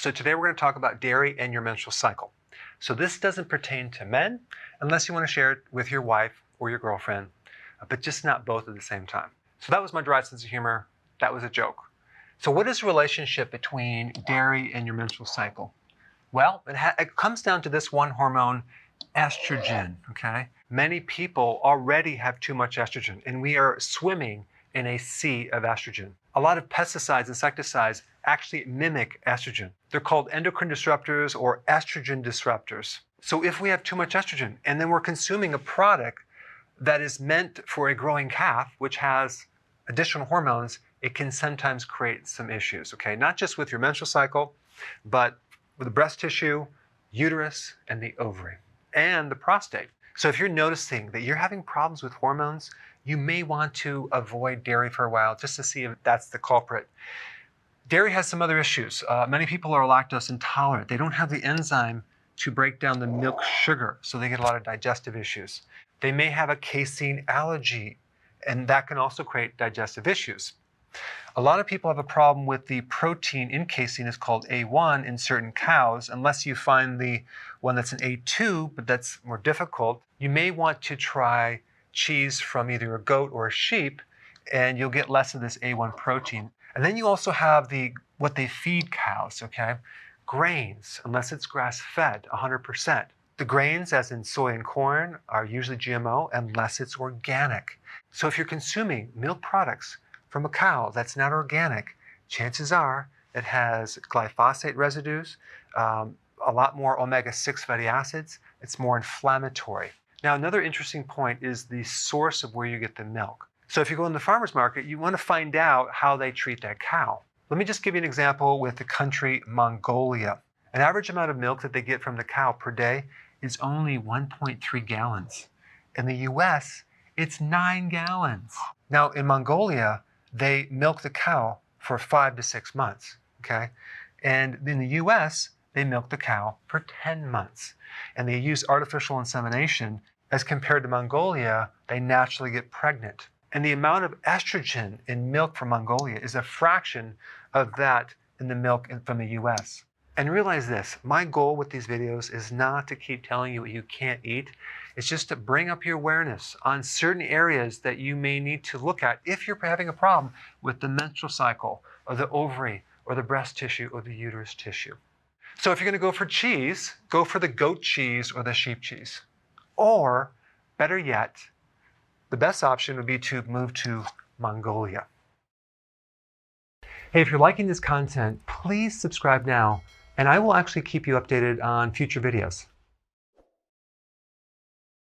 So today we're going to talk about dairy and your menstrual cycle. So this doesn't pertain to men unless you want to share it with your wife or your girlfriend, but just not both at the same time. So that was my dry sense of humor. That was a joke. So what is the relationship between dairy and your menstrual cycle? Well, it comes down to this one hormone, estrogen, okay? Many people already have too much estrogen, and we are swimming in a sea of estrogen. A lot of pesticides, insecticides actually mimic estrogen. They're called endocrine disruptors or estrogen disruptors. So if we have too much estrogen and then we're consuming a product that is meant for a growing calf, which has additional hormones, it can sometimes create some issues, okay? Not just with your menstrual cycle, but with the breast tissue, uterus, and the ovary, and the prostate. So if you're noticing that you're having problems with hormones, you may want to avoid dairy for a while just to see if that's the culprit. Dairy has some other issues. Many people are lactose intolerant. They don't have the enzyme to break down the milk sugar, so they get a lot of digestive issues. They may have a casein allergy, and that can also create digestive issues. A lot of people have a problem with the protein in casein. It's called A1 in certain cows. Unless you find the one that's an A2, but that's more difficult, you may want to try cheese from either a goat or a sheep, and you'll get less of this A1 protein. And then you also have what they feed cows, okay? Grains, unless it's grass-fed, 100%. The grains, as in soy and corn, are usually GMO unless it's organic. So if you're consuming milk products from a cow that's not organic, chances are it has glyphosate residues, a lot more omega-6 fatty acids. It's more inflammatory. Now, another interesting point is the source of where you get the milk. So if you go in the farmer's market, you want to find out how they treat that cow. Let me just give you an example with the country Mongolia. An average amount of milk that they get from the cow per day is only 1.3 gallons. In the US, it's 9 gallons. Now, in Mongolia, they milk the cow for 5 to 6 months, okay? And in the US, they milk the cow for 10 months. And they use artificial insemination. As compared to Mongolia, they naturally get pregnant. And the amount of estrogen in milk from Mongolia is a fraction of that in the milk from the US. And realize this, my goal with these videos is not to keep telling you what you can't eat. It's just to bring up your awareness on certain areas that you may need to look at if you're having a problem with the menstrual cycle or the ovary or the breast tissue or the uterus tissue. So if you're going to go for cheese, go for the goat cheese or the sheep cheese. Or, better yet, the best option would be to move to Mongolia. Hey, if you're liking this content, please subscribe now, and I will actually keep you updated on future videos.